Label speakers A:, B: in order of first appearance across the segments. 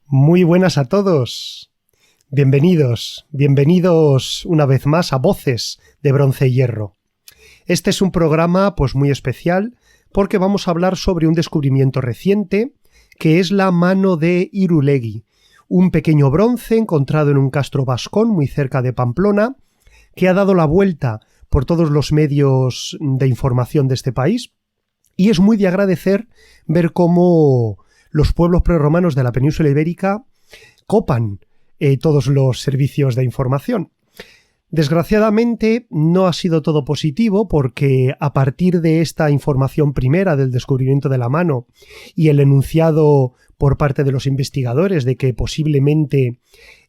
A: Muy buenas a todos. Bienvenidos una vez más a Voces de Bronce y Hierro. Este es un programa pues muy especial porque vamos a hablar sobre un descubrimiento reciente que es la mano de Irulegui, un pequeño bronce encontrado en un castro vascón muy cerca de Pamplona que ha dado la vuelta por todos los medios de información de este país y es muy de agradecer ver cómo los pueblos prerromanos de la península ibérica copan todos los servicios de información. Desgraciadamente no ha sido todo positivo porque a partir de esta información primera del descubrimiento de la mano y el enunciado por parte de los investigadores de que posiblemente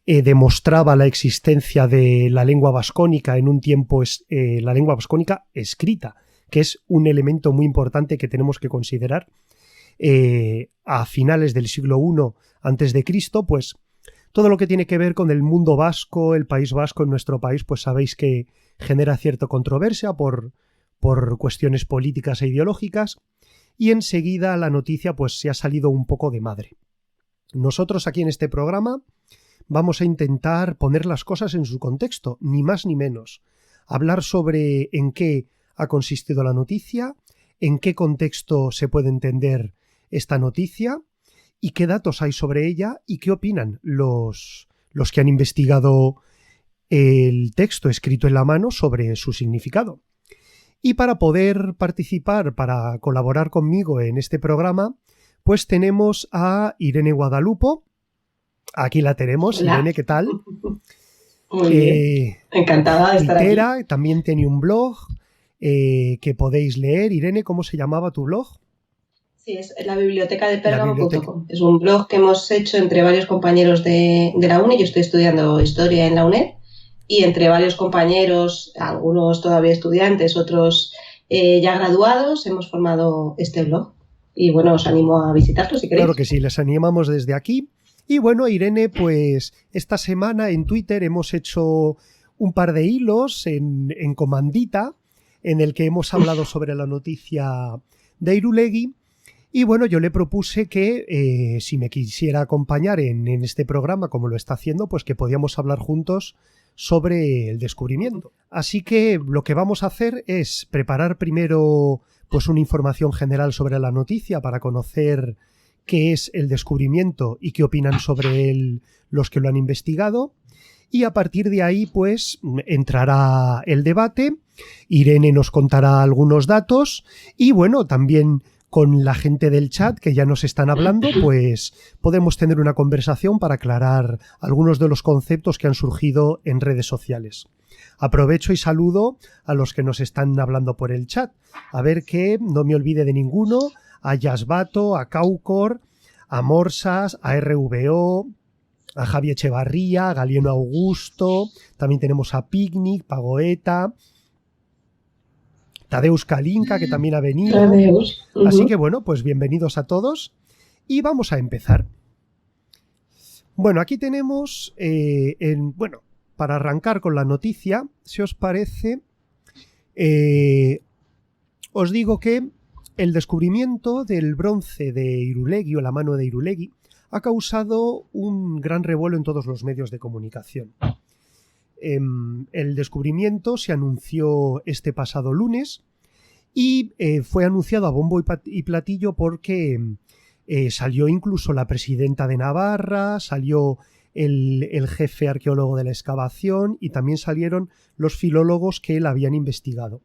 A: demostraba la existencia de la lengua vascónica en un tiempo, la lengua vascónica escrita, que es un elemento muy importante que tenemos que considerar, a finales del siglo I a.C., pues todo lo que tiene que ver con el mundo vasco, el País Vasco en nuestro país, pues sabéis que genera cierta controversia por cuestiones políticas e ideológicas, y enseguida la noticia pues se ha salido un poco de madre. Nosotros aquí en este programa vamos a intentar poner las cosas en su contexto, ni más ni menos, hablar sobre en qué ha consistido la noticia, en qué contexto se puede entender esta noticia y qué datos hay sobre ella y qué opinan los que han investigado el texto escrito en la mano sobre su significado. Y para poder participar, para colaborar conmigo en este programa, pues tenemos a Irene Guadalupo. Aquí la tenemos. Hola. Irene, ¿qué tal?
B: Muy bien. Encantada de estar aquí.
A: También tiene un blog que podéis leer. Irene, ¿cómo se llamaba tu blog?
B: Sí, es la biblioteca de Pérgamo.com. Es un blog que hemos hecho entre varios compañeros de la UNED. Yo estoy estudiando historia en la UNED y entre varios compañeros, algunos todavía estudiantes, otros ya graduados, hemos formado este blog. Y bueno, os animo a visitarlo si queréis.
A: Claro que sí, les animamos desde aquí. Y bueno, Irene, pues esta semana en Twitter hemos hecho un par de hilos en Comandita, en el que hemos hablado sobre la noticia de Irulegui. Y bueno, yo le propuse que si me quisiera acompañar en este programa, como lo está haciendo, pues que podíamos hablar juntos sobre el descubrimiento. Así que lo que vamos a hacer es preparar primero pues una información general sobre la noticia para conocer qué es el descubrimiento y qué opinan sobre él los que lo han investigado. Y a partir de ahí pues entrará el debate, Irene nos contará algunos datos y bueno, también con la gente del chat que ya nos están hablando, pues podemos tener una conversación para aclarar algunos de los conceptos que han surgido en redes sociales. Aprovecho y saludo a los que nos están hablando por el chat. A ver que no me olvide de ninguno, a Yasbato, a Caucor, a Morsas, a RVO, a Javier Echevarría, a Galieno Augusto, también tenemos a Picnic, Pagoeta, Tadeusz Kalinka, que también ha venido. Así que bueno, pues bienvenidos a todos y vamos a empezar. Bueno, aquí tenemos, para arrancar con la noticia, si os parece, os digo que el descubrimiento del bronce de Irulegui o la mano de Irulegui ha causado un gran revuelo en todos los medios de comunicación. El descubrimiento se anunció este pasado lunes y fue anunciado a bombo y platillo porque salió incluso la presidenta de Navarra, salió el jefe arqueólogo de la excavación y también salieron los filólogos que la habían investigado.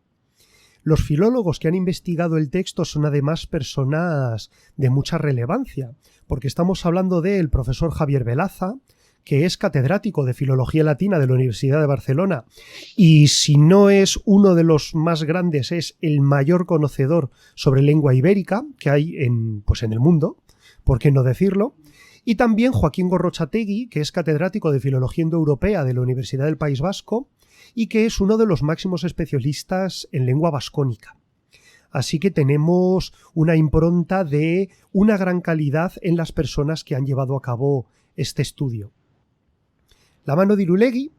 A: Los filólogos que han investigado el texto son además personas de mucha relevancia, porque estamos hablando del profesor Javier Velaza, que es catedrático de Filología Latina de la Universidad de Barcelona y si no es uno de los más grandes, es el mayor conocedor sobre lengua ibérica que hay en el mundo, ¿por qué no decirlo? Y también Joaquín Gorrochategui, que es catedrático de Filología Indoeuropea de la Universidad del País Vasco y que es uno de los máximos especialistas en lengua vascónica. Así que tenemos una impronta de una gran calidad en las personas que han llevado a cabo este estudio. La mano de Irulegui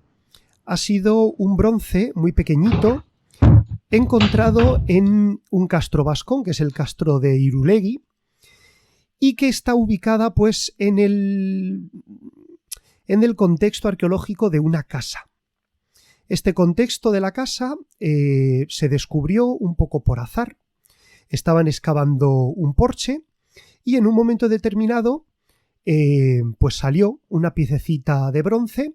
A: ha sido un bronce muy pequeñito encontrado en un castro vascón, que es el castro de Irulegui, y que está ubicada pues en el contexto arqueológico de una casa. Este contexto de la casa se descubrió un poco por azar. Estaban excavando un porche y en un momento determinado pues salió una piececita de bronce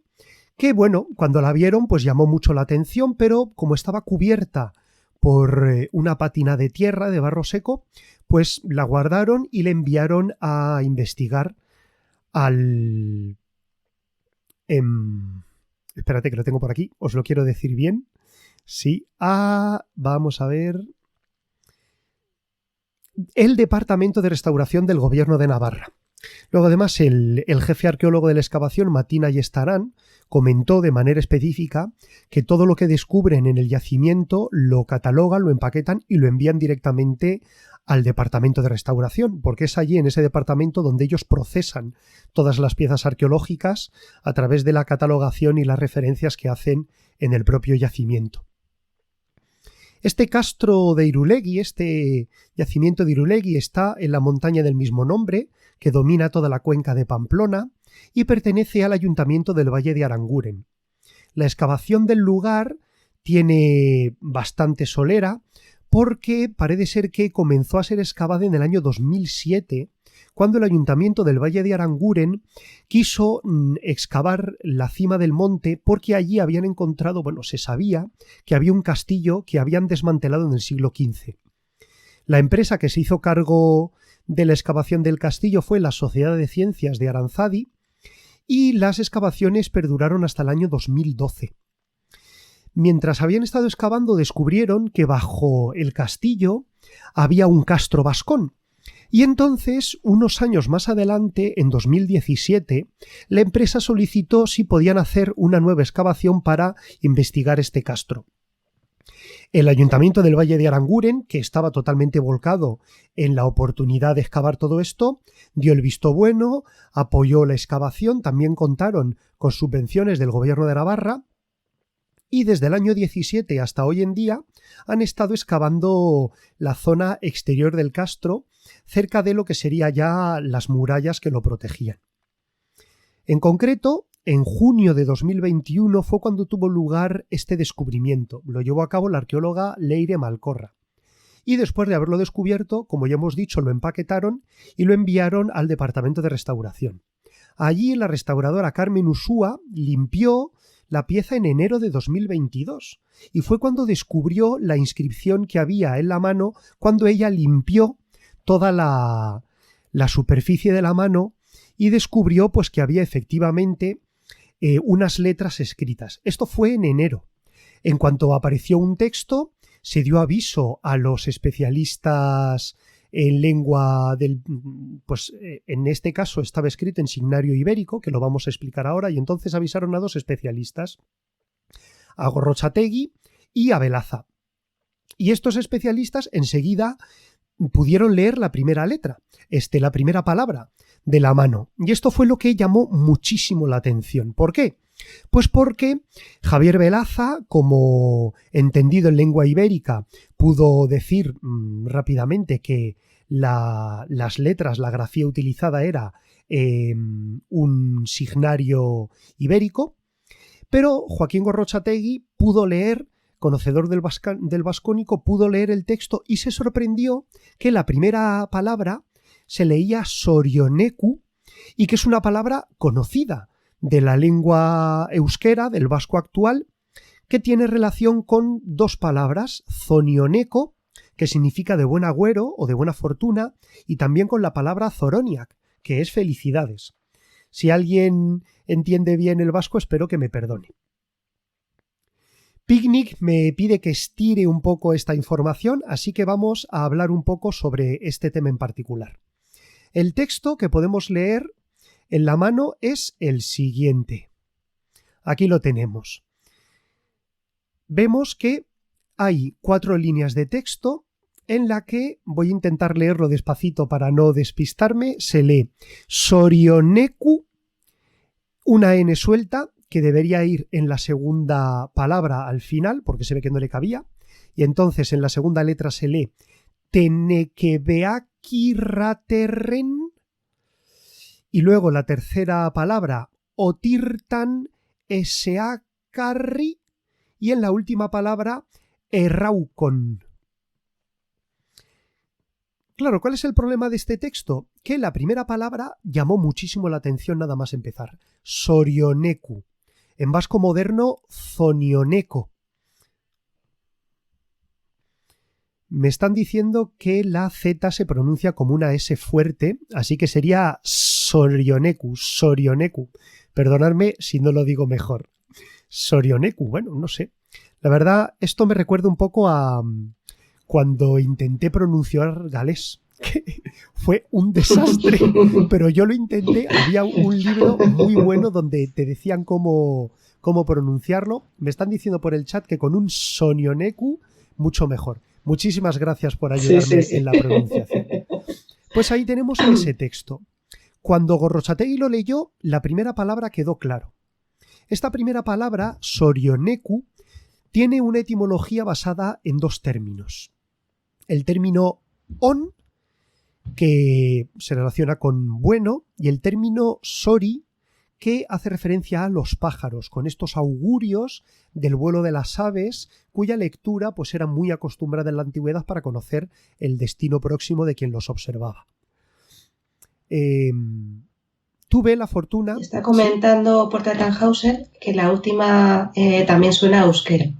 A: que, bueno, cuando la vieron pues llamó mucho la atención, pero como estaba cubierta por una pátina de tierra, de barro seco, pues la guardaron y la enviaron a investigar al... espérate que lo tengo por aquí, os lo quiero decir bien. Sí, vamos a ver... el Departamento de Restauración del Gobierno de Navarra. Luego, además, el jefe arqueólogo de la excavación, Matina Yestarán, comentó de manera específica que todo lo que descubren en el yacimiento lo catalogan, lo empaquetan y lo envían directamente al Departamento de Restauración, porque es allí, en ese departamento, donde ellos procesan todas las piezas arqueológicas a través de la catalogación y las referencias que hacen en el propio yacimiento. Este castro de Irulegui, este yacimiento de Irulegui, está en la montaña del mismo nombre, que domina toda la cuenca de Pamplona y pertenece al ayuntamiento del Valle de Aranguren. La excavación del lugar tiene bastante solera porque parece ser que comenzó a ser excavada en el año 2007, cuando el ayuntamiento del Valle de Aranguren quiso excavar la cima del monte porque allí habían encontrado, bueno, se sabía que había un castillo que habían desmantelado en el siglo XV. La empresa que se hizo cargo de la excavación del castillo fue la Sociedad de Ciencias de Aranzadi y las excavaciones perduraron hasta el año 2012. Mientras habían estado excavando, descubrieron que bajo el castillo había un castro vascón. Y entonces, unos años más adelante, en 2017, la empresa solicitó si podían hacer una nueva excavación para investigar este castro. El Ayuntamiento del Valle de Aranguren, que estaba totalmente volcado en la oportunidad de excavar todo esto, dio el visto bueno, apoyó la excavación, también contaron con subvenciones del Gobierno de Navarra, y desde el año 17 hasta hoy en día han estado excavando la zona exterior del castro, cerca de lo que serían ya las murallas que lo protegían. En concreto, en junio de 2021 fue cuando tuvo lugar este descubrimiento. Lo llevó a cabo la arqueóloga Leire Malcorra. Y después de haberlo descubierto, como ya hemos dicho, lo empaquetaron y lo enviaron al Departamento de Restauración. Allí la restauradora Carmen Usúa limpió la pieza en enero de 2022 y fue cuando descubrió la inscripción que había en la mano, cuando ella limpió toda la superficie de la mano y descubrió pues que había efectivamente unas letras escritas. Esto fue en enero. En cuanto apareció un texto, se dio aviso a los especialistas en lengua del... pues en este caso estaba escrito en signario ibérico, que lo vamos a explicar ahora, y entonces avisaron a dos especialistas, a Gorrochategui y a Velaza. Y estos especialistas enseguida pudieron leer la primera letra, la primera palabra de la mano. Y esto fue lo que llamó muchísimo la atención. ¿Por qué? Pues porque Javier Velaza, como entendido en lengua ibérica, pudo decir rápidamente que las letras, la grafía utilizada era un signario ibérico, pero Joaquín Gorrochategui pudo leer, conocedor del vascónico, pudo leer el texto y se sorprendió que la primera palabra se leía Sorioneku y que es una palabra conocida de la lengua euskera, del vasco actual, que tiene relación con dos palabras, zonioneco, que significa de buen agüero o de buena fortuna, y también con la palabra zoroniak, que es felicidades. Si alguien entiende bien el vasco, espero que me perdone. Picnic me pide que estire un poco esta información, así que vamos a hablar un poco sobre este tema en particular. El texto que podemos leer en la mano es el siguiente. Aquí lo tenemos. Vemos que hay 4 líneas de texto en la que, voy a intentar leerlo despacito para no despistarme, se lee Sorioneku, una N suelta, que debería ir en la segunda palabra al final, porque se ve que no le cabía, y entonces en la segunda letra se lee Tenekebeakirraterren, Y luego la tercera palabra, otirtan eseacarri, y en la última palabra, erraucon. Claro, ¿cuál es el problema de este texto? Que la primera palabra llamó muchísimo la atención nada más empezar. Sorioneku. En vasco moderno, zonioneco. Me están diciendo que la Z se pronuncia como una S fuerte, así que sería Sorioneku, Sorioneku. Perdonadme si no lo digo mejor. Sorioneku, bueno, no sé. La verdad, esto me recuerda un poco a cuando intenté pronunciar galés, que fue un desastre, pero yo lo intenté. Había un libro muy bueno donde te decían cómo pronunciarlo. Me están diciendo por el chat que con un Sonioneku mucho mejor. Muchísimas gracias por ayudarme en la pronunciación. Pues ahí tenemos ese texto. Cuando Gorrotxategi lo leyó, la primera palabra quedó claro. Esta primera palabra, Sorioneku, tiene una etimología basada en dos términos. El término on, que se relaciona con bueno, y el término sori, que hace referencia a los pájaros, con estos augurios del vuelo de las aves, cuya lectura pues era muy acostumbrada en la antigüedad para conocer el destino próximo de quien los observaba. Tuve la fortuna...
B: Está comentando por Tannhauser que la última también suena a euskera.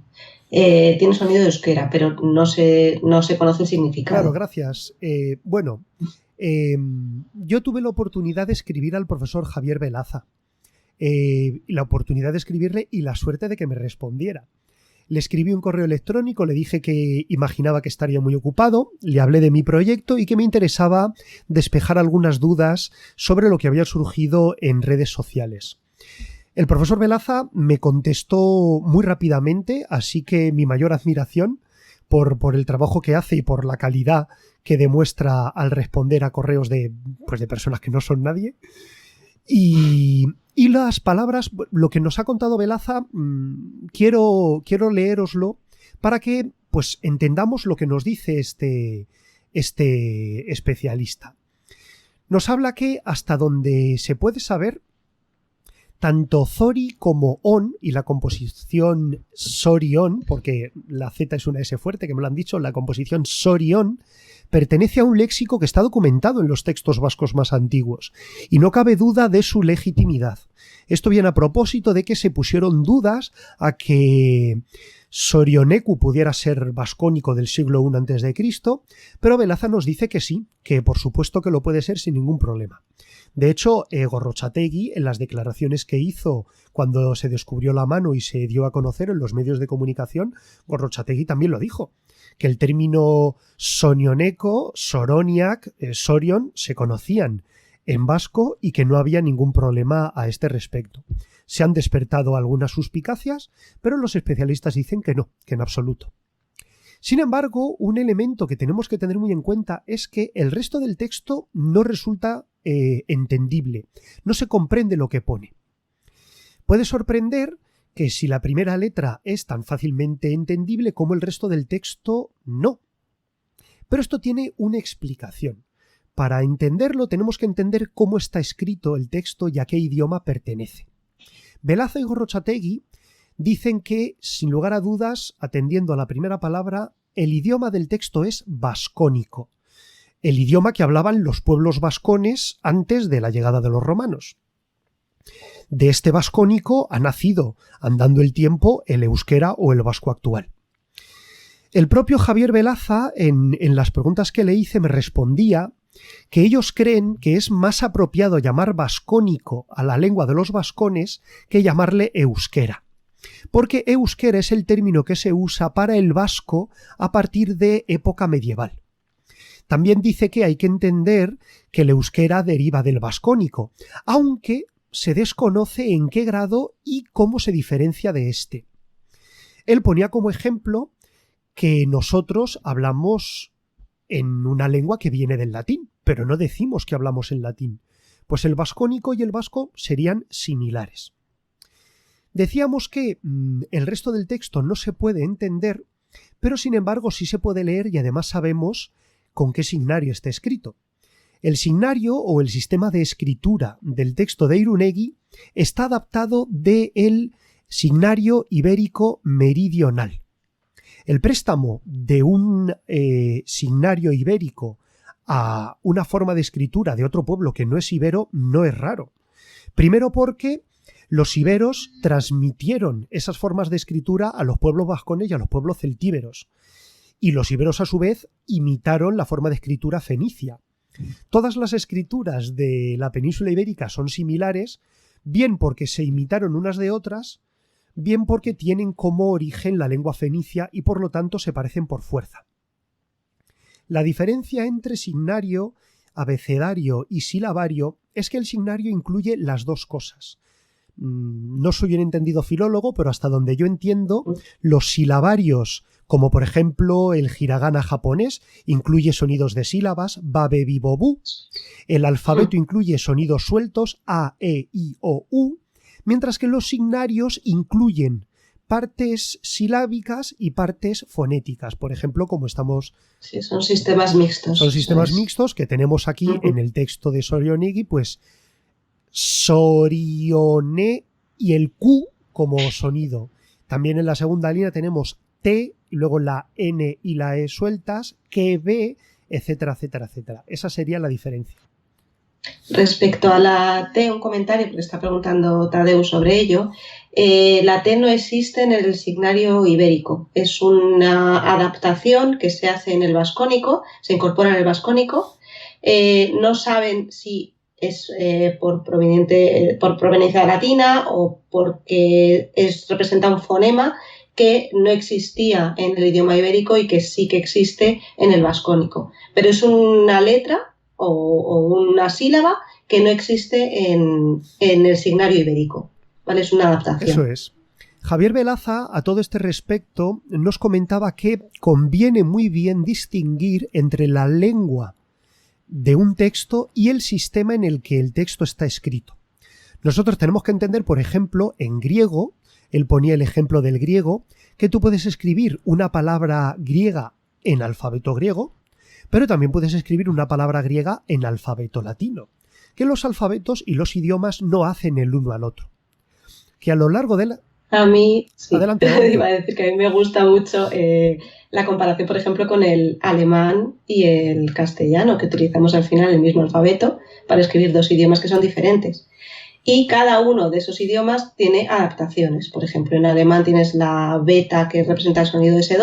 B: Tiene sonido de euskera, pero no se conoce el significado.
A: Claro, gracias. Yo tuve la oportunidad de escribir al profesor Javier Velaza. La oportunidad de escribirle y la suerte de que me respondiera. Le escribí un correo electrónico, le dije que imaginaba que estaría muy ocupado, le hablé de mi proyecto y que me interesaba despejar algunas dudas sobre lo que había surgido en redes sociales. El profesor Velaza me contestó muy rápidamente, así que mi mayor admiración por el trabajo que hace y por la calidad que demuestra al responder a correos de personas que no son nadie. Y las palabras, lo que nos ha contado Velaza, quiero leéroslo para que pues entendamos lo que nos dice este especialista. Nos habla que hasta donde se puede saber, tanto Zori como On, y la composición Sori-On, porque la Z es una S fuerte, que me lo han dicho, la composición Sori-On, pertenece a un léxico que está documentado en los textos vascos más antiguos, y no cabe duda de su legitimidad. Esto viene a propósito de que se pusieron dudas a que Sorioneku pudiera ser vascónico del siglo I a.C., pero Velaza nos dice que sí, que por supuesto que lo puede ser sin ningún problema. De hecho, Gorrotxategi, en las declaraciones que hizo cuando se descubrió la mano y se dio a conocer en los medios de comunicación, Gorrotxategi también lo dijo, que el término sonioneco, soroniak, sorion se conocían en vasco y que no había ningún problema a este respecto. Se han despertado algunas suspicacias, pero los especialistas dicen que no, que en absoluto. Sin embargo, un elemento que tenemos que tener muy en cuenta es que el resto del texto no resulta entendible, no se comprende lo que pone. Puede sorprender que si la primera letra es tan fácilmente entendible como el resto del texto, no. Pero esto tiene una explicación. Para entenderlo tenemos que entender cómo está escrito el texto y a qué idioma pertenece. Velaza y Gorrotxategi dicen que, sin lugar a dudas, atendiendo a la primera palabra, el idioma del texto es vascónico, el idioma que hablaban los pueblos vascones antes de la llegada de los romanos. De este vascónico ha nacido, andando el tiempo, el euskera o el vasco actual. El propio Javier Velaza, en las preguntas que le hice, me respondía que ellos creen que es más apropiado llamar vascónico a la lengua de los vascones que llamarle euskera, porque euskera es el término que se usa para el vasco a partir de época medieval. También dice que hay que entender que el euskera deriva del vascónico, aunque se desconoce en qué grado y cómo se diferencia de este. Él ponía como ejemplo que nosotros hablamos en una lengua que viene del latín, pero no decimos que hablamos en latín, pues el vascónico y el vasco serían similares. Decíamos que el resto del texto no se puede entender, pero sin embargo sí se puede leer y además sabemos con qué signario está escrito. El signario o el sistema de escritura del texto de Irunegui está adaptado del signario ibérico meridional. El préstamo de un signario ibérico a una forma de escritura de otro pueblo que no es ibero no es raro. Primero porque los iberos transmitieron esas formas de escritura a los pueblos vascones y a los pueblos celtíberos. Y los iberos, a su vez, imitaron la forma de escritura fenicia. Todas las escrituras de la península ibérica son similares, bien porque se imitaron unas de otras, bien porque tienen como origen la lengua fenicia y por lo tanto se parecen por fuerza. La diferencia entre signario, abecedario y silabario es que el signario incluye las dos cosas. No soy un entendido filólogo, pero hasta donde yo entiendo, los silabarios, como por ejemplo el hiragana japonés, incluye sonidos de sílabas, ba, be, bi, bo, bu. El alfabeto incluye sonidos sueltos, a, e, i, o, u, mientras que los signarios incluyen partes silábicas y partes fonéticas, por ejemplo, como estamos...
B: Sí, son sistemas mixtos.
A: Son sistemas mixtos que tenemos aquí en el texto de Sorionegui, pues Sorione y el Q como sonido. También en la segunda línea tenemos T, y luego la N y la E sueltas, que B, etcétera, etcétera, etcétera. Esa sería la diferencia.
B: Respecto a la T, un comentario, porque está preguntando Tadeu sobre ello. La T no existe en el signario ibérico. Es una adaptación que se hace en el vascónico, se incorpora en el vascónico. No saben si es por proveniencia latina o porque representa un fonema que no existía en el idioma ibérico y que sí que existe en el vascónico. Pero es una letra o una sílaba que no existe en el signario ibérico. ¿Vale? Es una adaptación.
A: Eso es. Javier Velaza, a todo este respecto, nos comentaba que conviene muy bien distinguir entre la lengua de un texto y el sistema en el que el texto está escrito. Nosotros tenemos que entender, por ejemplo, en griego, él ponía el ejemplo del griego, que tú puedes escribir una palabra griega en alfabeto griego, pero también puedes escribir una palabra griega en alfabeto latino, que los alfabetos y los idiomas no hacen el uno al otro. Que a lo largo de la...
B: A mí, sí.
A: Adelante.
B: Iba a decir que a mí me gusta mucho la comparación, por ejemplo, con el alemán y el castellano, que utilizamos al final el mismo alfabeto para escribir dos idiomas que son diferentes. Y cada uno de esos idiomas tiene adaptaciones. Por ejemplo, en alemán tienes la beta, que representa el sonido de S,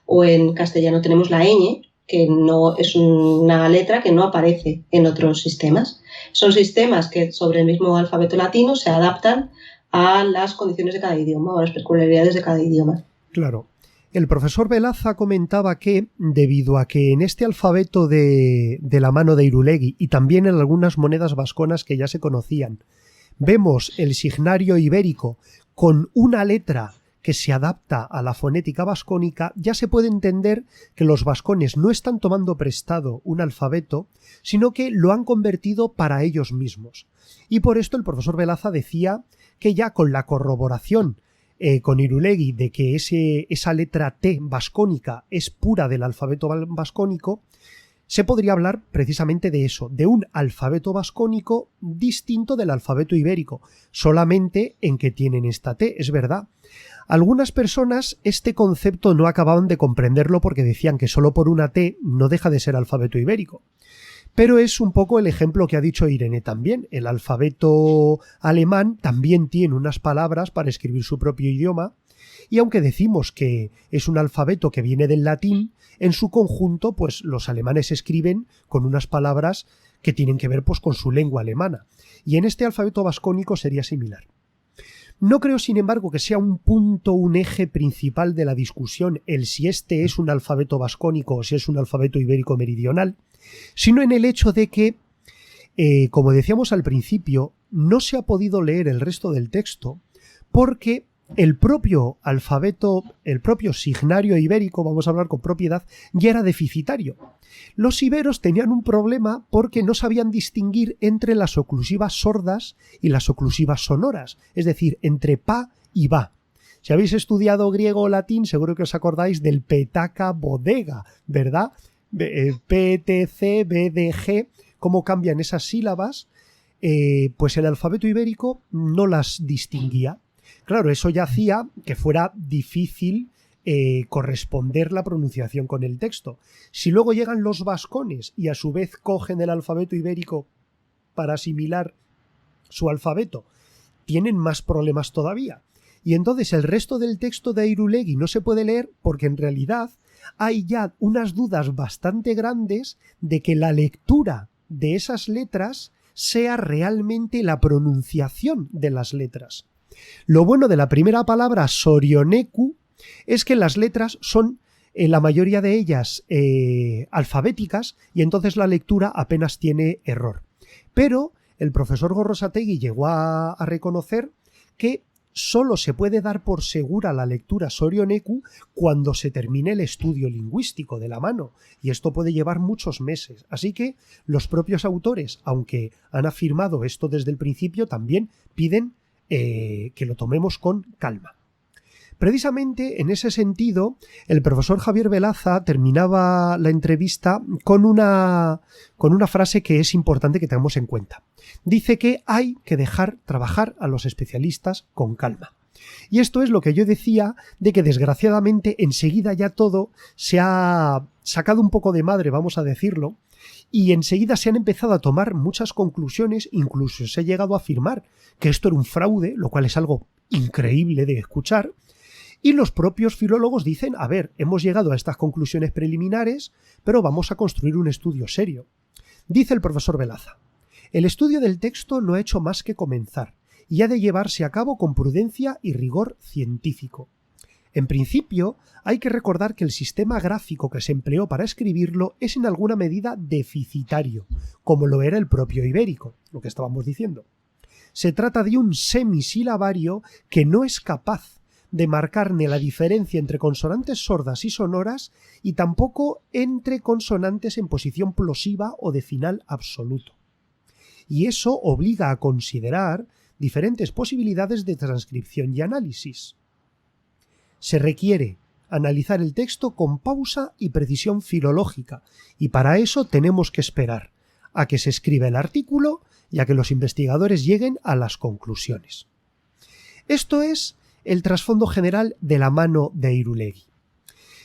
B: o en castellano tenemos la ñ, que no es una letra que no aparece en otros sistemas. Son sistemas que sobre el mismo alfabeto latino se adaptan a las condiciones de cada idioma o a las peculiaridades de cada idioma.
A: Claro. El profesor Velaza comentaba que, debido a que en este alfabeto de la mano de Irulegui y también en algunas monedas vasconas que ya se conocían, vemos el signario ibérico con una letra que se adapta a la fonética vascónica, ya se puede entender que los vascones no están tomando prestado un alfabeto, sino que lo han convertido para ellos mismos. Y por esto el profesor Velaza decía que ya con la corroboración con Irulegui de que esa letra T vascónica es pura del alfabeto vascónico, se podría hablar precisamente de eso, de un alfabeto vascónico distinto del alfabeto ibérico, solamente en que tienen esta T, es verdad. Algunas personas este concepto no acababan de comprenderlo porque decían que solo por una T no deja de ser alfabeto ibérico. Pero es un poco el ejemplo que ha dicho Irene también. El alfabeto alemán también tiene unas palabras para escribir su propio idioma, y aunque decimos que es un alfabeto que viene del latín, en su conjunto pues los alemanes escriben con unas palabras que tienen que ver pues con su lengua alemana. Y en este alfabeto vascónico sería similar. No creo, sin embargo, que sea un punto, un eje principal de la discusión el si este es un alfabeto vascónico o si es un alfabeto ibérico meridional, sino en el hecho de que, como decíamos al principio, no se ha podido leer el resto del texto porque el propio alfabeto, el propio signario ibérico, vamos a hablar con propiedad, ya era deficitario. Los iberos tenían un problema porque no sabían distinguir entre las oclusivas sordas y las oclusivas sonoras, es decir, entre pa y ba. Si habéis estudiado griego o latín, seguro que os acordáis del petaca bodega, ¿verdad? P, T, C, B, D, G, cómo cambian esas sílabas, pues el alfabeto ibérico no las distinguía. Claro, eso ya hacía que fuera difícil corresponder la pronunciación con el texto. Si luego llegan los vascones y a su vez cogen el alfabeto ibérico para asimilar su alfabeto, tienen más problemas todavía. Y entonces el resto del texto de Irulegui no se puede leer porque en realidad hay ya unas dudas bastante grandes de que la lectura de esas letras sea realmente la pronunciación de las letras. Lo bueno de la primera palabra, Sorioneku, es que las letras son, la mayoría de ellas, alfabéticas, y entonces la lectura apenas tiene error. Pero el profesor Gorrosategui llegó a reconocer que solo se puede dar por segura la lectura Sorioneku cuando se termine el estudio lingüístico de la mano, y esto puede llevar muchos meses. Así que los propios autores, aunque han afirmado esto desde el principio, también piden que lo tomemos con calma. Precisamente en ese sentido, el profesor Javier Velaza terminaba la entrevista con una frase que es importante que tengamos en cuenta. Dice que hay que dejar trabajar a los especialistas con calma. Y esto es lo que yo decía de que desgraciadamente enseguida ya todo se ha sacado un poco de madre, vamos a decirlo, y enseguida se han empezado a tomar muchas conclusiones, incluso se ha llegado a afirmar que esto era un fraude, lo cual es algo increíble de escuchar. Y los propios filólogos dicen, a ver, hemos llegado a estas conclusiones preliminares, pero vamos a construir un estudio serio. Dice el profesor Velaza, el estudio del texto no ha hecho más que comenzar y ha de llevarse a cabo con prudencia y rigor científico. En principio, hay que recordar que el sistema gráfico que se empleó para escribirlo es en alguna medida deficitario, como lo era el propio ibérico, lo que estábamos diciendo. Se trata de un semisilabario que no es capaz de marcar ni la diferencia entre consonantes sordas y sonoras y tampoco entre consonantes en posición plosiva o de final absoluto. Y eso obliga a considerar diferentes posibilidades de transcripción y análisis. Se requiere analizar el texto con pausa y precisión filológica, y para eso tenemos que esperar a que se escriba el artículo y a que los investigadores lleguen a las conclusiones. Esto es el trasfondo general de la mano de Irulegui.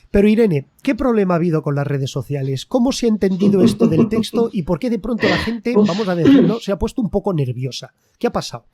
A: Pero Irene, ¿qué problema ha habido con las redes sociales? ¿Cómo se ha entendido esto del texto y por qué de pronto la gente, vamos a decirlo, se ha puesto un poco nerviosa? ¿Qué ha pasado?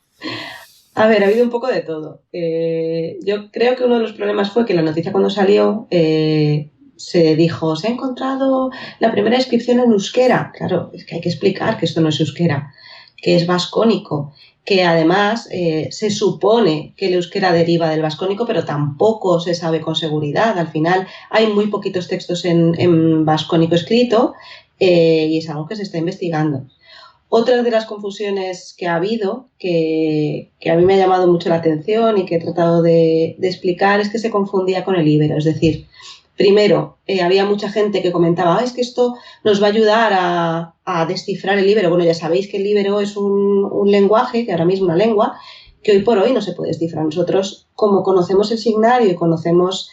B: A ver, ha habido un poco de todo. Yo creo que uno de los problemas fue que la noticia cuando salió se dijo, se ha encontrado la primera inscripción en euskera. Claro, es que hay que explicar que esto no es euskera, que es vascónico, que además se supone que el euskera deriva del vascónico, pero tampoco se sabe con seguridad. Al final hay muy poquitos textos en vascónico escrito y es algo que se está investigando. Otra de las confusiones que ha habido, que a mí me ha llamado mucho la atención y que he tratado de explicar, es que se confundía con el íbero. Es decir, primero, había mucha gente que comentaba, es que esto nos va a ayudar a descifrar el íbero. Bueno, ya sabéis que el íbero es un lenguaje, que ahora mismo una lengua, que hoy por hoy no se puede descifrar. Nosotros, como conocemos el signario y conocemos,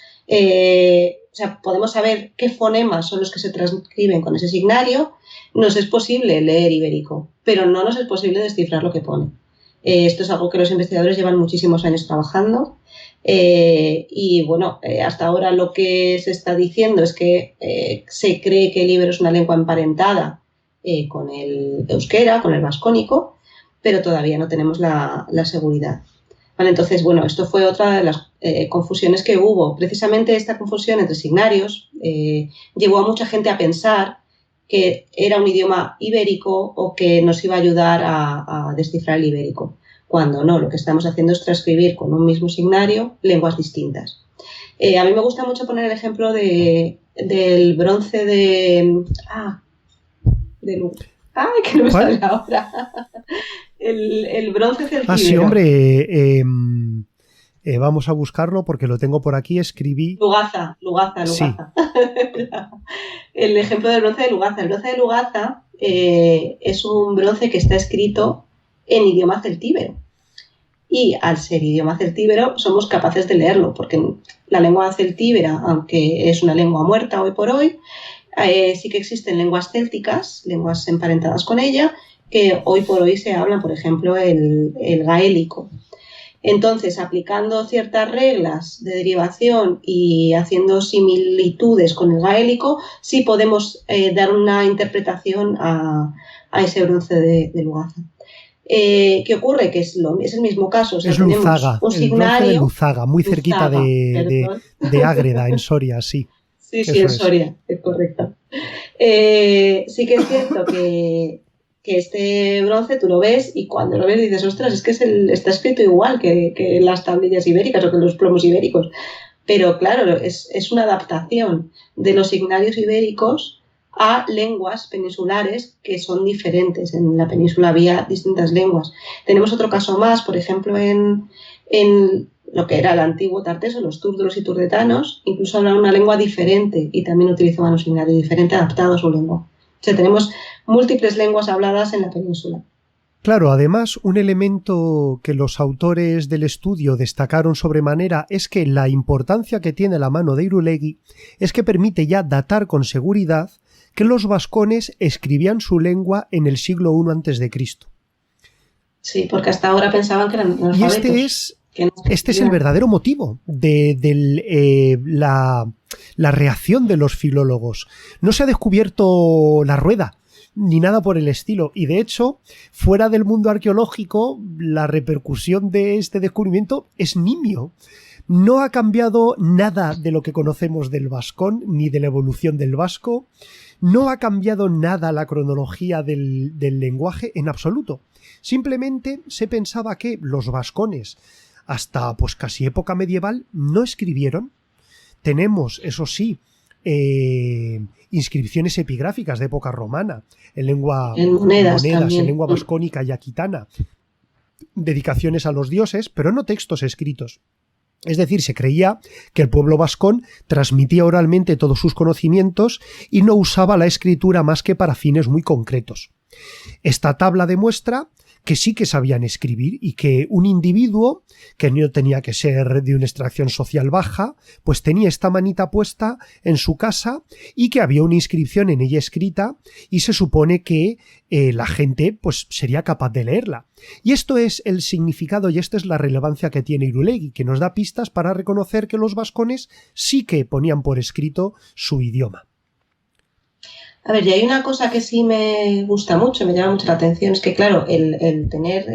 B: podemos saber qué fonemas son los que se transcriben con ese signario, nos es posible leer ibérico, pero no nos es posible descifrar lo que pone. Esto es algo que los investigadores llevan muchísimos años trabajando y bueno, hasta ahora lo que se está diciendo es que se cree que el íbero es una lengua emparentada con el euskera, con el vascónico, pero todavía no tenemos la seguridad. Vale, entonces, bueno, esto fue otra de las confusiones que hubo. Precisamente esta confusión entre signarios llevó a mucha gente a pensar que era un idioma ibérico o que nos iba a ayudar a descifrar el ibérico, cuando no, lo que estamos haciendo es transcribir con un mismo signario lenguas distintas. A mí me gusta mucho poner el ejemplo del bronce que no me sale ahora. El bronce celtíbero.
A: Ah, sí, hombre, vamos a buscarlo porque lo tengo por aquí, escribí...
B: Lugaza. Sí. El ejemplo del bronce de Lugaza. El bronce de Lugaza es un bronce que está escrito en idioma celtíbero. Y al ser idioma celtíbero somos capaces de leerlo, porque la lengua celtíbera, aunque es una lengua muerta hoy por hoy, Sí que existen lenguas célticas, lenguas emparentadas con ella, que hoy por hoy se hablan, por ejemplo, el gaélico. Entonces, aplicando ciertas reglas de derivación y haciendo similitudes con el gaélico, sí podemos dar una interpretación a ese bronce de Lugaza. ¿Qué ocurre? Que es el mismo caso. O sea,
A: es Luzaga,
B: un signario,
A: el bronce de Luzaga, muy cerquita de Ágreda, en Soria, sí.
B: Sí, en Soria, es correcto. Sí que es cierto que este bronce tú lo ves y cuando lo ves dices, ostras, es que está escrito igual que las tablillas ibéricas o que los plomos ibéricos. Pero claro, es una adaptación de los signarios ibéricos a lenguas peninsulares que son diferentes. En la península había distintas lenguas. Tenemos otro caso más, por ejemplo, en lo que era el antiguo tarteso, los turdros y turdetanos, incluso hablaban una lengua diferente y también utilizaban un signario diferente adaptado a su lengua. O sea, tenemos múltiples lenguas habladas en la península.
A: Claro, además, un elemento que los autores del estudio destacaron sobremanera es que la importancia que tiene la mano de Irulegui es que permite ya datar con seguridad que los vascones escribían su lengua en el siglo I a.C.
B: Sí, porque hasta ahora pensaban que eran analfabetos.
A: Y este es el verdadero motivo de la reacción de los filólogos. No se ha descubierto la rueda, ni nada por el estilo. Y de hecho, fuera del mundo arqueológico, la repercusión de este descubrimiento es nimio. No ha cambiado nada de lo que conocemos del vascón, ni de la evolución del vasco. No ha cambiado nada la cronología del lenguaje en absoluto. Simplemente se pensaba que los vascones, hasta pues casi época medieval, no escribieron. Tenemos, eso sí, inscripciones epigráficas de época romana, en monedas en lengua vascónica y aquitana, dedicaciones a los dioses, pero no textos escritos. Es decir, se creía que el pueblo vascón transmitía oralmente todos sus conocimientos y no usaba la escritura más que para fines muy concretos. Esta tabla demuestra que sí que sabían escribir y que un individuo, que no tenía que ser de una extracción social baja, pues tenía esta manita puesta en su casa y que había una inscripción en ella escrita y se supone que la gente pues sería capaz de leerla. Y esto es el significado y esta es la relevancia que tiene Irulegui, que nos da pistas para reconocer que los vascones sí que ponían por escrito su idioma.
B: A ver, y hay una cosa que sí me gusta mucho, me llama mucho la atención, es que claro, el tener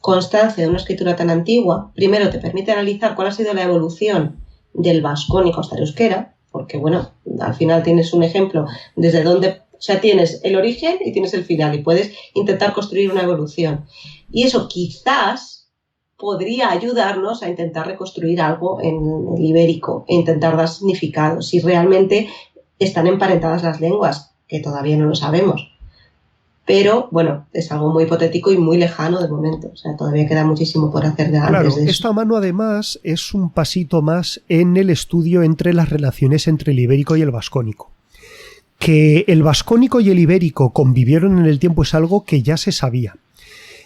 B: constancia de una escritura tan antigua, primero te permite analizar cuál ha sido la evolución del vascónico hasta el euskera, porque bueno, al final tienes un ejemplo desde donde, o sea, tienes el origen y tienes el final y puedes intentar construir una evolución. Y eso quizás podría ayudarnos a intentar reconstruir algo en el ibérico e intentar dar significado, si realmente están emparentadas las lenguas, que todavía no lo sabemos. Pero, bueno, es algo muy hipotético y muy lejano de momento. O sea, todavía queda muchísimo por hacer de antes de eso.
A: Esta mano, además, es un pasito más en el estudio entre las relaciones entre el ibérico y el vascónico. Que el vascónico y el ibérico convivieron en el tiempo es algo que ya se sabía.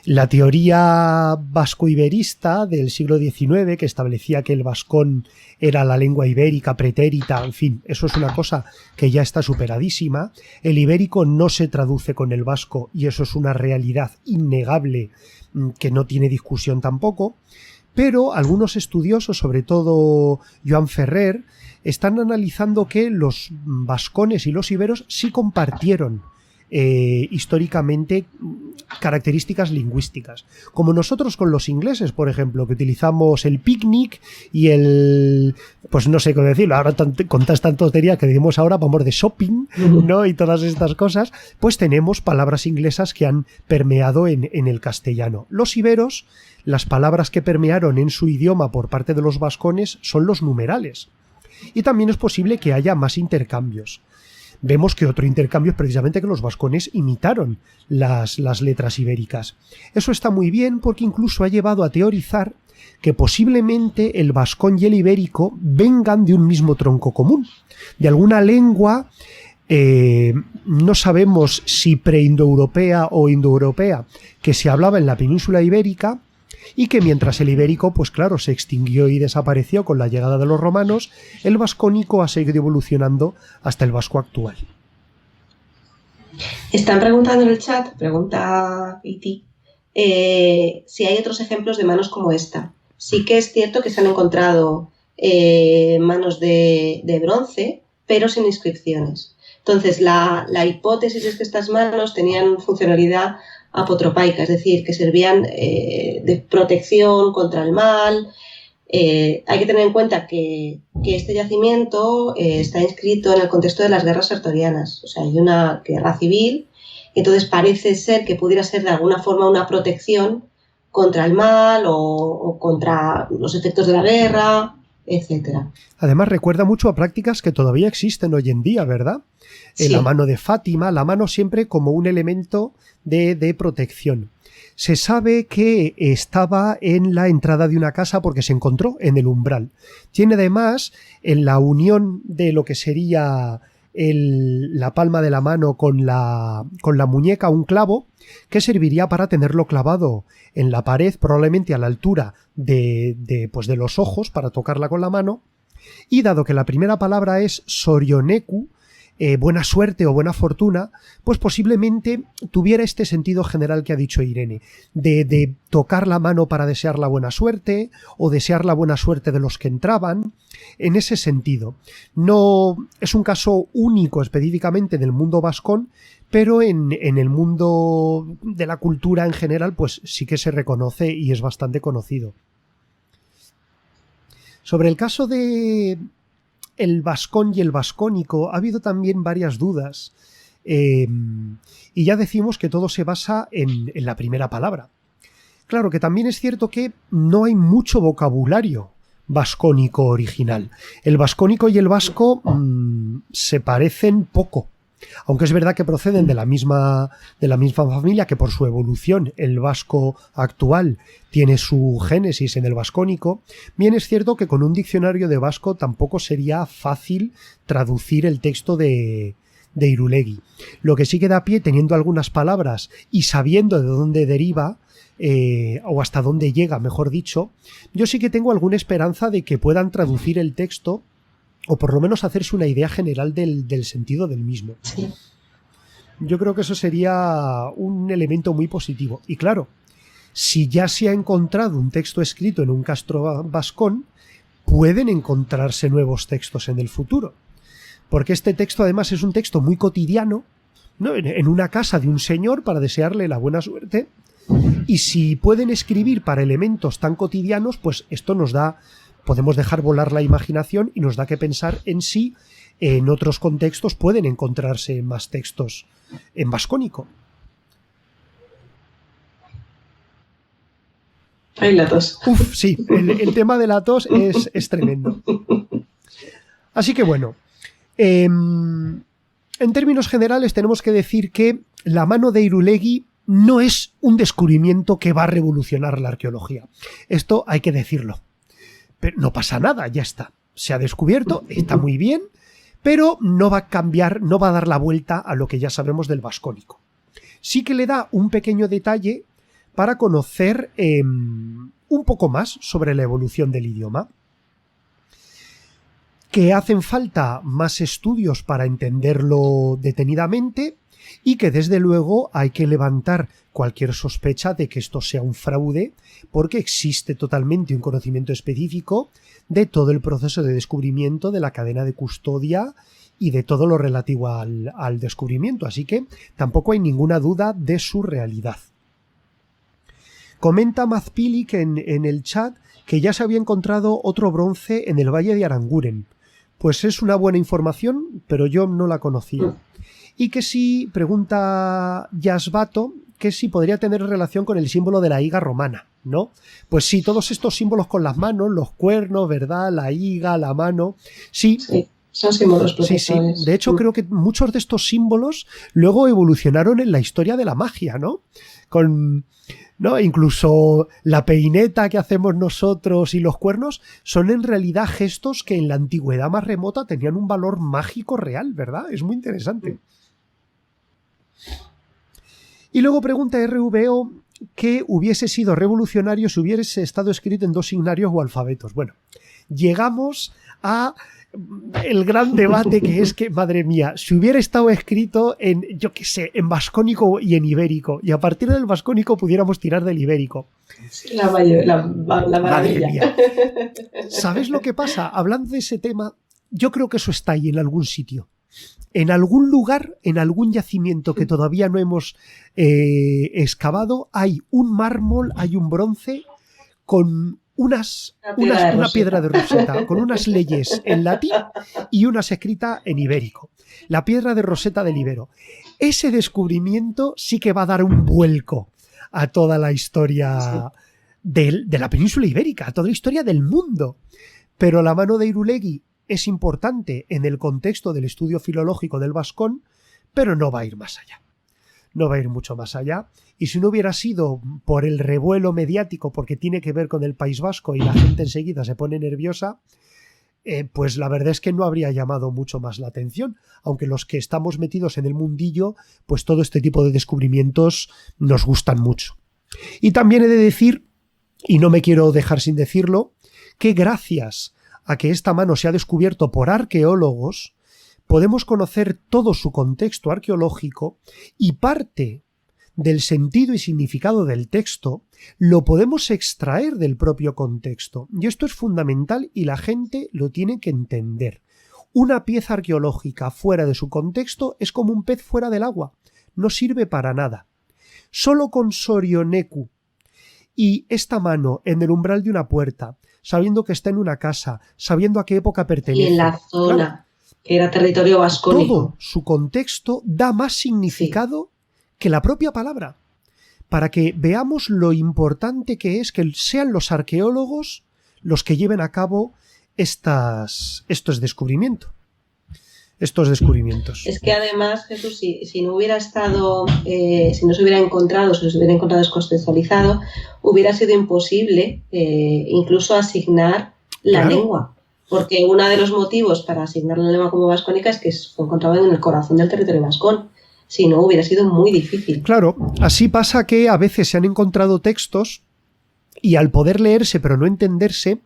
A: La teoría vasco-iberista del siglo XIX, que establecía que el vascón era la lengua ibérica pretérita, en fin, eso es una cosa que ya está superadísima. El ibérico no se traduce con el vasco y eso es una realidad innegable que no tiene discusión tampoco. Pero algunos estudiosos, sobre todo Joan Ferrer, están analizando que los vascones y los iberos sí compartieron históricamente características lingüísticas, como nosotros con los ingleses, por ejemplo, que utilizamos el picnic y el, pues no sé cómo decirlo, ahora con tanta tontería que decimos ahora, vamos de shopping, ¿no? Y todas estas cosas, pues tenemos palabras inglesas que han permeado en el castellano. Los iberos, las palabras que permearon en su idioma por parte de los vascones son los numerales. Y también es posible que haya más intercambios. Vemos que otro intercambio es precisamente que los vascones imitaron las letras ibéricas. Eso está muy bien porque incluso ha llevado a teorizar que posiblemente el vascón y el ibérico vengan de un mismo tronco común, de alguna lengua, no sabemos si preindoeuropea o indoeuropea, que se hablaba en la península ibérica y que mientras el ibérico, pues claro, se extinguió y desapareció con la llegada de los romanos, el vascónico ha seguido evolucionando hasta el vasco actual.
B: Están preguntando en el chat, pregunta Iti, si hay otros ejemplos de manos como esta. Sí que es cierto que se han encontrado manos de bronce, pero sin inscripciones. Entonces, la hipótesis es que estas manos tenían funcionalidad apotropaica, es decir, que servían de protección contra el mal. Hay que tener en cuenta que este yacimiento está inscrito en el contexto de las guerras sertorianas. O sea, hay una guerra civil, y entonces parece ser que pudiera ser de alguna forma una protección contra el mal o contra los efectos de la guerra, etcétera.
A: Además, recuerda mucho a prácticas que todavía existen hoy en día, ¿verdad?
B: Sí.
A: La mano de Fátima, la mano siempre como un elemento de protección. Se sabe que estaba en la entrada de una casa porque se encontró en el umbral. Tiene además en la unión de lo que sería la palma de la mano con la muñeca un clavo que serviría para tenerlo clavado en la pared, probablemente a la altura de los ojos, para tocarla con la mano. Y dado que la primera palabra es sorioneku, buena suerte o buena fortuna, pues posiblemente tuviera este sentido general que ha dicho Irene, de tocar la mano para desear la buena suerte o desear la buena suerte de los que entraban, en ese sentido. No es un caso único específicamente del mundo vascón, pero en el mundo de la cultura en general pues sí que se reconoce y es bastante conocido. Sobre el caso de el vascón y el vascónico ha habido también varias dudas y ya decimos que todo se basa en la primera palabra. Claro que también es cierto que no hay mucho vocabulario vascónico original. El vascónico y el vasco se parecen poco, aunque es verdad que proceden de la misma familia, que por su evolución el vasco actual tiene su génesis en el vascónico. Bien es cierto que con un diccionario de vasco tampoco sería fácil traducir el texto de Irulegui. Lo que sí que da pie, teniendo algunas palabras y sabiendo de dónde deriva, o hasta dónde llega, mejor dicho, yo sí que tengo alguna esperanza de que puedan traducir el texto o por lo menos hacerse una idea general del sentido del mismo.
B: Sí.
A: Yo creo que eso sería un elemento muy positivo. Y claro, si ya se ha encontrado un texto escrito en un castro vascón, pueden encontrarse nuevos textos en el futuro. Porque este texto además es un texto muy cotidiano, ¿no? En una casa de un señor para desearle la buena suerte. Y si pueden escribir para elementos tan cotidianos, pues esto nos da... Podemos dejar volar la imaginación y nos da que pensar en si en otros contextos pueden encontrarse más textos en vascónico.
B: Ay, la tos.
A: Uf, sí, el tema de la tos es tremendo. Así que bueno, en términos generales tenemos que decir que la mano de Irulegui no es un descubrimiento que va a revolucionar la arqueología. Esto hay que decirlo. Pero no pasa nada, ya está. Se ha descubierto, está muy bien, pero no va a cambiar, no va a dar la vuelta a lo que ya sabemos del vascónico. Sí que le da un pequeño detalle para conocer un poco más sobre la evolución del idioma. Que hacen falta más estudios para entenderlo detenidamente y que desde luego hay que levantar cualquier sospecha de que esto sea un fraude, porque existe totalmente un conocimiento específico de todo el proceso de descubrimiento, de la cadena de custodia y de todo lo relativo al descubrimiento, así que tampoco hay ninguna duda de su realidad. Comenta Mazpilik en el chat que ya se había encontrado otro bronce en el valle de Aranguren. Pues es una buena información, pero yo no la conocía. Y que si, pregunta Yasbato, que si podría tener relación con el símbolo de la higa romana, ¿no? Pues sí, todos estos símbolos con las manos, los cuernos, ¿verdad? La higa, la mano, sí.
B: Sí, son símbolos protectores.
A: Sí. De hecho, creo que muchos de estos símbolos luego evolucionaron en la historia de la magia, ¿no? ¿No? Incluso la peineta que hacemos nosotros y los cuernos son en realidad gestos que en la antigüedad más remota tenían un valor mágico real, ¿verdad? Es muy interesante. Y luego pregunta RVO que hubiese sido revolucionario si hubiese estado escrito en 2 signarios o alfabetos. Bueno, llegamos a el gran debate que es que, madre mía, si hubiera estado escrito en, yo qué sé, en vascónico y en ibérico, y a partir del vascónico pudiéramos tirar del ibérico.
B: La maravilla.
A: Madre mía. ¿Sabes lo que pasa? Hablando de ese tema, yo creo que eso está ahí en algún sitio. En algún lugar, en algún yacimiento que todavía no hemos excavado, hay un mármol, hay un bronce con una piedra de Roseta, con unas leyes en latín y unas escritas en ibérico. La piedra de Roseta del Ibero. Ese descubrimiento sí que va a dar un vuelco a toda la historia de la península ibérica, a toda la historia del mundo. Pero la mano de Irulegui es importante en el contexto del estudio filológico del vascón, pero no va a ir más allá. No va a ir mucho más allá. Y si no hubiera sido por el revuelo mediático, porque tiene que ver con el País Vasco y la gente enseguida se pone nerviosa, pues la verdad es que no habría llamado mucho más la atención, aunque los que estamos metidos en el mundillo, pues todo este tipo de descubrimientos nos gustan mucho. Y también he de decir, y no me quiero dejar sin decirlo, que gracias a que esta mano se ha descubierto por arqueólogos, podemos conocer todo su contexto arqueológico y parte del sentido y significado del texto lo podemos extraer del propio contexto. Y esto es fundamental y la gente lo tiene que entender. Una pieza arqueológica fuera de su contexto es como un pez fuera del agua. No sirve para nada. Solo con Sorioneku y esta mano en el umbral de una puerta, sabiendo que está en una casa, sabiendo a qué época pertenece.
B: Y en la zona, claro, que era territorio vascónico.
A: Todo su contexto da más significado que la propia palabra, para que veamos lo importante que es que sean los arqueólogos los que lleven a cabo estos descubrimientos. Es
B: que además, Jesús, si no hubiera estado, si no se hubiera encontrado, si se hubiera encontrado descontextualizado, hubiera sido imposible incluso asignar la lengua. Porque uno de los motivos para asignar la lengua como vascónica es que fue encontrado en el corazón del territorio vascón. Si no, hubiera sido muy difícil.
A: Claro, así pasa que a veces se han encontrado textos y al poder leerse pero no entenderse,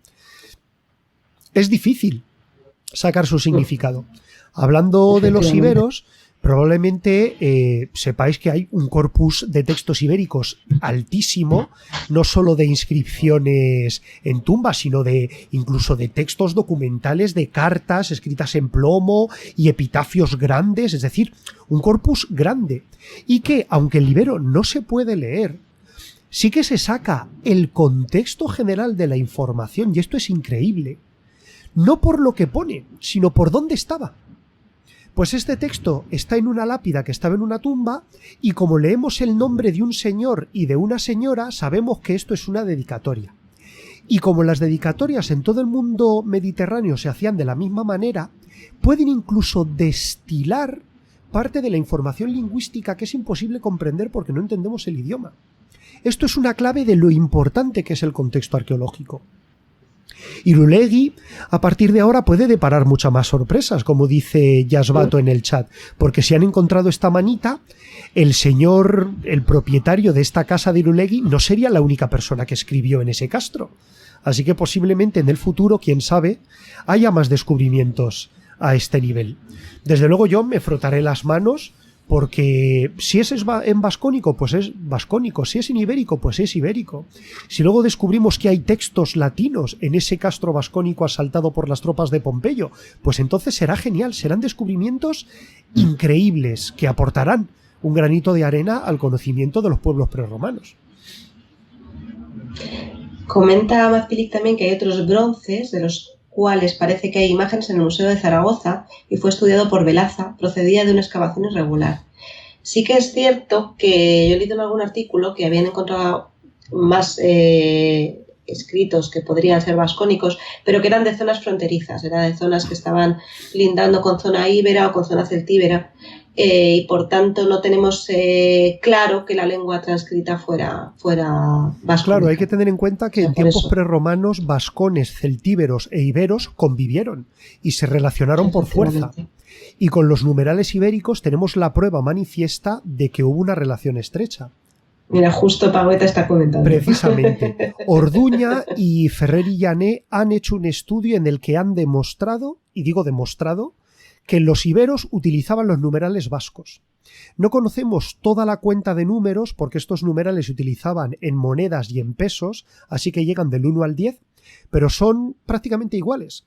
A: es difícil sacar su significado. Hablando de los iberos, probablemente sepáis que hay un corpus de textos ibéricos altísimo, no solo de inscripciones en tumbas, sino incluso de textos documentales, de cartas escritas en plomo y epitafios grandes, es decir, un corpus grande. Y que, aunque el ibero no se puede leer, sí que se saca el contexto general de la información, y esto es increíble, no por lo que pone, sino por dónde estaba. Pues este texto está en una lápida que estaba en una tumba y como leemos el nombre de un señor y de una señora, sabemos que esto es una dedicatoria. Y como las dedicatorias en todo el mundo mediterráneo se hacían de la misma manera, pueden incluso destilar parte de la información lingüística que es imposible comprender porque no entendemos el idioma. Esto es una clave de lo importante que es el contexto arqueológico. Irulegui, a partir de ahora, puede deparar muchas más sorpresas, como dice Yasbato en el chat, porque si han encontrado esta manita, el señor, el propietario de esta casa de Irulegui, no sería la única persona que escribió en ese castro. Así que posiblemente en el futuro, quién sabe, haya más descubrimientos a este nivel. Desde luego yo me frotaré las manos, porque si es en vascónico, pues es vascónico, si es en ibérico, pues es ibérico. Si luego descubrimos que hay textos latinos en ese castro vascónico asaltado por las tropas de Pompeyo, pues entonces será genial, serán descubrimientos increíbles que aportarán un granito de arena al conocimiento de los pueblos prerromanos.
B: Comenta Mazpilic también que hay otros bronces de los cuales parece que hay imágenes en el Museo de Zaragoza y fue estudiado por Velaza, procedía de una excavación irregular. Sí que es cierto que yo he leído en algún artículo que habían encontrado más escritos que podrían ser vascónicos, pero que eran de zonas fronterizas, eran de zonas que estaban lindando con zona íbera o con zona celtíbera, y por tanto no tenemos claro que la lengua transcrita fuera vascónica.
A: Claro, hay que tener en cuenta que en tiempos prerromanos vascones, celtíberos e iberos convivieron y se relacionaron por fuerza. Y con los numerales ibéricos tenemos la prueba manifiesta de que hubo una relación estrecha.
B: Mira, justo Pagüeta está comentando.
A: Precisamente. Orduña y Ferrer y Llané han hecho un estudio en el que han demostrado, y digo demostrado, que los iberos utilizaban los numerales vascos. No conocemos toda la cuenta de números porque estos numerales se utilizaban en monedas y en pesos, así que llegan del 1 al 10, pero son prácticamente iguales.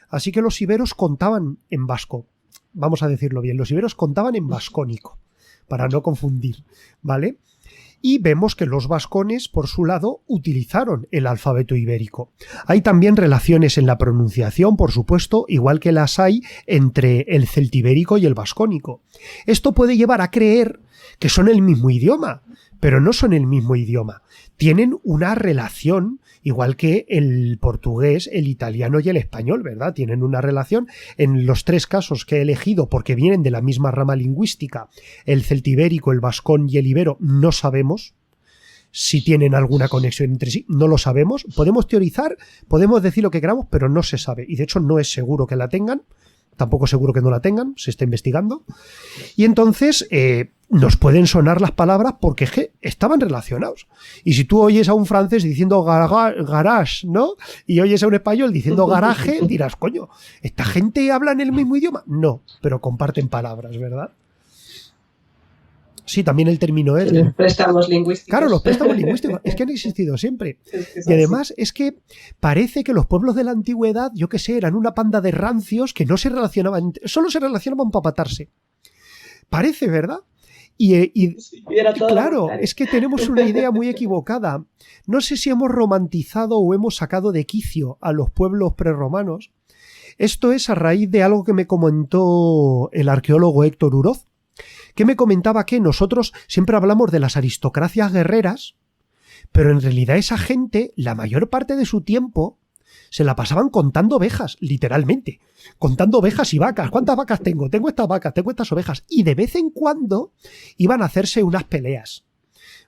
A: Así que los iberos contaban en vasco. Vamos a decirlo bien, los iberos contaban en vascónico, para no confundir, ¿vale? Y vemos que los vascones, por su lado, utilizaron el alfabeto ibérico. Hay también relaciones en la pronunciación, por supuesto, igual que las hay entre el celtibérico y el vascónico. Esto puede llevar a creer que son el mismo idioma, pero no son el mismo idioma. Tienen una relación, igual que el portugués, el italiano y el español, ¿verdad? Tienen una relación. En los tres casos que he elegido, porque vienen de la misma rama lingüística, el celtibérico, el vascón y el ibero, no sabemos si tienen alguna conexión entre sí, no lo sabemos. Podemos teorizar, podemos decir lo que queramos, pero no se sabe. Y de hecho no es seguro que la tengan, tampoco seguro que no la tengan, se está investigando. Y entonces nos pueden sonar las palabras porque estaban relacionados. Y si tú oyes a un francés diciendo garage, ¿no? Y oyes a un español diciendo garaje, dirás, coño, ¿esta gente habla en el mismo idioma? No, pero comparten palabras, ¿verdad? Sí, también el término es...
B: Los préstamos lingüísticos.
A: Claro, los préstamos lingüísticos, es que han existido siempre. Y además es que parece que los pueblos de la antigüedad, yo qué sé, eran una panda de rancios que no se relacionaban, solo se relacionaban para patarse. Parece, ¿verdad? Y claro, es que tenemos una idea muy equivocada. No sé si hemos romantizado o hemos sacado de quicio a los pueblos prerromanos. Esto es a raíz de algo que me comentó el arqueólogo Héctor Uroz, que me comentaba que nosotros siempre hablamos de las aristocracias guerreras, pero en realidad esa gente, la mayor parte de su tiempo, se la pasaban contando ovejas, literalmente. Contando ovejas y vacas. ¿Cuántas vacas tengo? Tengo estas vacas, tengo estas ovejas. Y de vez en cuando iban a hacerse unas peleas.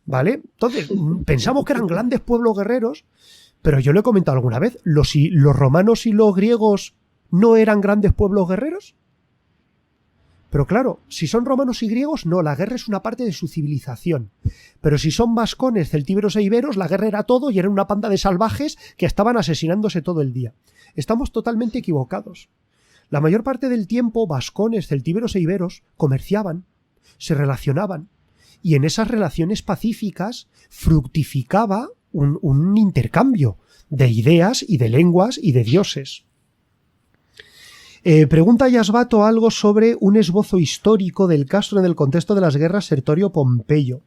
A: ¿Vale? Entonces, pensamos que eran grandes pueblos guerreros, pero yo lo he comentado alguna vez. ¿Los romanos y los griegos no eran grandes pueblos guerreros? Pero claro, si son romanos y griegos, no, la guerra es una parte de su civilización. Pero si son vascones, celtíberos e iberos, la guerra era todo y era una panda de salvajes que estaban asesinándose todo el día. Estamos totalmente equivocados. La mayor parte del tiempo, vascones, celtíberos e iberos comerciaban, se relacionaban, y en esas relaciones pacíficas fructificaba un intercambio de ideas y de lenguas y de dioses. Pregunta Yasbato algo sobre un esbozo histórico del Castro en el contexto de las guerras Sertorio-Pompeyo.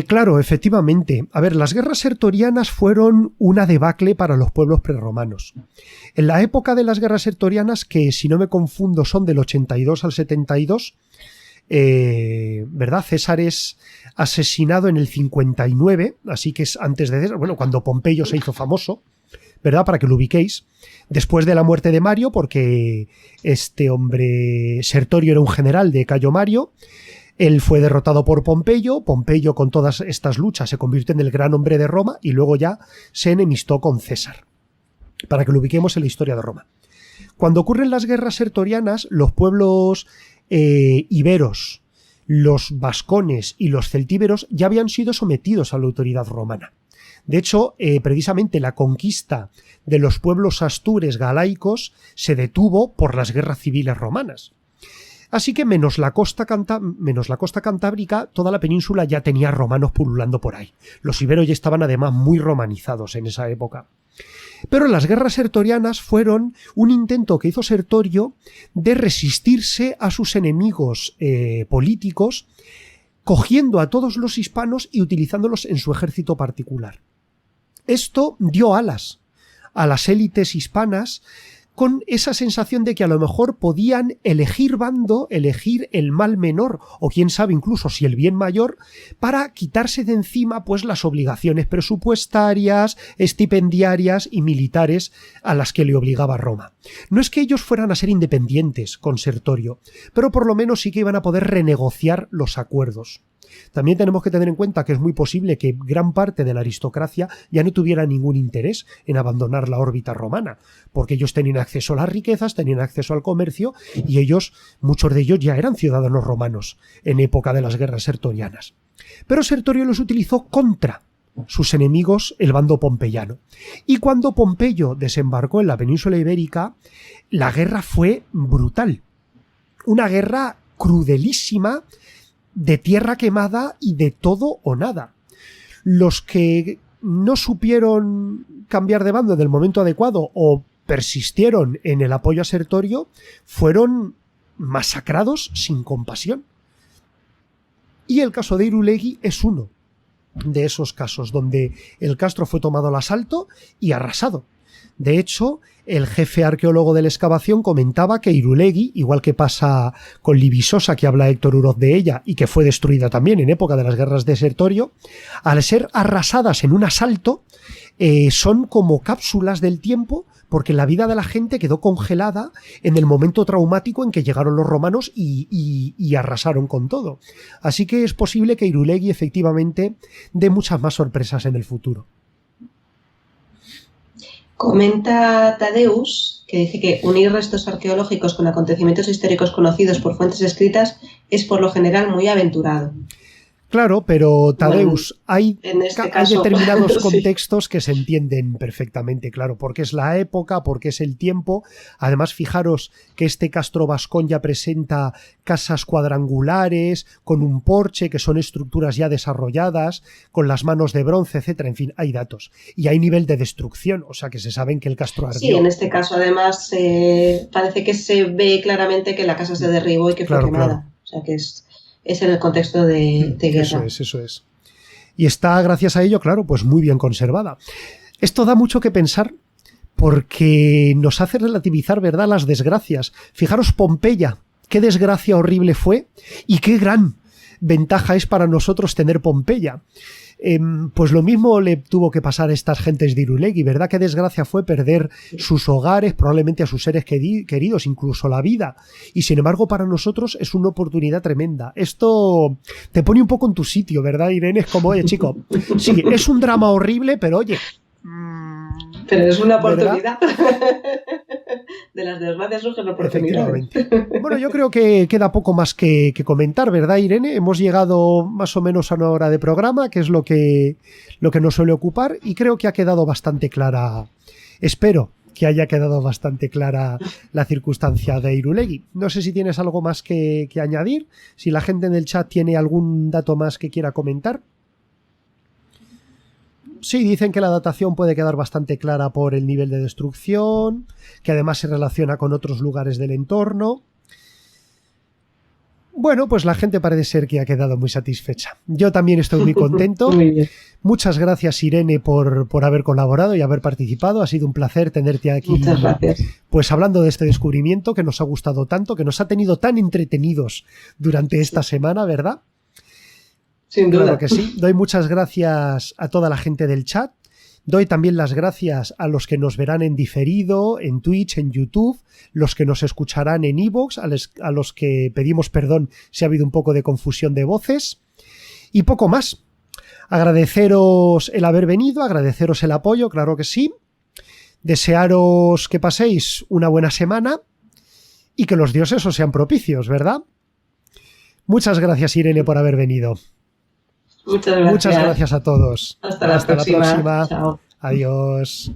A: Claro, efectivamente. A ver, las guerras sertorianas fueron una debacle para los pueblos prerromanos. En la época de las guerras sertorianas, que si no me confundo son del 82 al 72, ¿verdad? César es asesinado en el 59, así que es antes de César, bueno, cuando Pompeyo se hizo famoso, ¿verdad? Para que lo ubiquéis. Después de la muerte de Mario, porque este hombre Sertorio era un general de Cayo Mario, él fue derrotado por Pompeyo. Pompeyo, con todas estas luchas, se convirtió en el gran hombre de Roma y luego ya se enemistó con César, para que lo ubiquemos en la historia de Roma. Cuando ocurren las guerras sertorianas, los pueblos iberos, los vascones y los celtíberos ya habían sido sometidos a la autoridad romana. De hecho, precisamente la conquista de los pueblos astures galaicos se detuvo por las guerras civiles romanas. Así que menos la costa cantábrica, toda la península ya tenía romanos pululando por ahí. Los iberos ya estaban además muy romanizados en esa época. Pero las guerras sertorianas fueron un intento que hizo Sertorio de resistirse a sus enemigos políticos, cogiendo a todos los hispanos y utilizándolos en su ejército particular. Esto dio alas a las élites hispanas con esa sensación de que a lo mejor podían elegir bando, elegir el mal menor o quién sabe incluso si el bien mayor, para quitarse de encima pues las obligaciones presupuestarias, estipendiarias y militares a las que le obligaba Roma. No es que ellos fueran a ser independientes con Sertorio, pero por lo menos sí que iban a poder renegociar los acuerdos. También tenemos que tener en cuenta que es muy posible que gran parte de la aristocracia ya no tuviera ningún interés en abandonar la órbita romana, porque ellos tenían acceso a las riquezas, tenían acceso al comercio y muchos de ellos ya eran ciudadanos romanos en época de las guerras sertorianas. Pero Sertorio los utilizó contra sus enemigos, el bando pompeyano. Y cuando Pompeyo desembarcó en la península ibérica, la guerra fue brutal. Una guerra crudelísima, de tierra quemada y de todo o nada. Los que no supieron cambiar de bando en el momento adecuado o persistieron en el apoyo a Sertorio fueron masacrados sin compasión. Y el caso de Irulegui es uno de esos casos donde el castro fue tomado al asalto y arrasado. De hecho, el jefe arqueólogo de la excavación comentaba que Irulegui, igual que pasa con Libisosa, que habla Héctor Uroz de ella y que fue destruida también en época de las guerras de Sertorio, al ser arrasadas en un asalto, son como cápsulas del tiempo, porque la vida de la gente quedó congelada en el momento traumático en que llegaron los romanos y arrasaron con todo. Así que es posible que Irulegui efectivamente dé muchas más sorpresas en el futuro.
B: Comenta Tadeus, que dice que unir restos arqueológicos con acontecimientos históricos conocidos por fuentes escritas es por lo general muy aventurado.
A: Claro, pero Tadeus,
B: hay
A: determinados contextos que se entienden perfectamente, claro, porque es la época, porque es el tiempo. Además, fijaros que este Castro Vascón ya presenta casas cuadrangulares, con un porche, que son estructuras ya desarrolladas, con las manos de bronce, etcétera. En fin, hay datos. Y hay nivel de destrucción, o sea que se saben que el Castro ardió.
B: Sí, en este caso, además, parece que se ve claramente que la casa se derribó y que fue quemada. Claro. O sea que es en el contexto de guerra.
A: Eso es. Y está, gracias a ello, claro, pues muy bien conservada. Esto da mucho que pensar porque nos hace relativizar, ¿verdad?, las desgracias. Fijaros Pompeya, qué desgracia horrible fue y qué gran ventaja es para nosotros tener Pompeya. Pues lo mismo le tuvo que pasar a estas gentes de Irulegui, ¿verdad? Qué desgracia fue perder sus hogares, probablemente a sus seres queridos, incluso la vida. Y sin embargo, para nosotros es una oportunidad tremenda. Esto te pone un poco en tu sitio, ¿verdad, Irene? Es como, oye, chico, sí, es un drama horrible, pero oye...
B: Pero es una oportunidad. De las desgracias surgen oportunidades.
A: Efectivamente. Bueno, yo creo que queda poco más que comentar, ¿verdad, Irene? Hemos llegado más o menos a una hora de programa, que es lo que nos suele ocupar, y creo que ha quedado bastante clara. Espero que haya quedado bastante clara la circunstancia de Irulegui. No sé si tienes algo más que añadir, si la gente en el chat tiene algún dato más que quiera comentar. Sí, dicen que la datación puede quedar bastante clara por el nivel de destrucción, que además se relaciona con otros lugares del entorno. Bueno, pues la gente parece ser que ha quedado muy satisfecha. Yo también estoy muy contento.
B: Muy bien.
A: Muchas gracias, Irene, por haber colaborado y haber participado. Ha sido un placer tenerte aquí.
B: Muchas gracias.
A: Pues hablando de este descubrimiento que nos ha gustado tanto, que nos ha tenido tan entretenidos durante esta semana, ¿verdad?
B: Sin duda.
A: Claro que sí. Doy muchas gracias a toda la gente del chat. Doy también las gracias a los que nos verán en diferido, en Twitch, en YouTube, los que nos escucharán en iVoox, a los que pedimos perdón si ha habido un poco de confusión de voces. Y poco más. Agradeceros el haber venido, agradeceros el apoyo, claro que sí. Desearos que paséis una buena semana y que los dioses os sean propicios, ¿verdad? Muchas gracias, Irene, por haber venido.
B: Muchas gracias.
A: Muchas gracias a todos.
B: Hasta la próxima.
A: Chao. Adiós.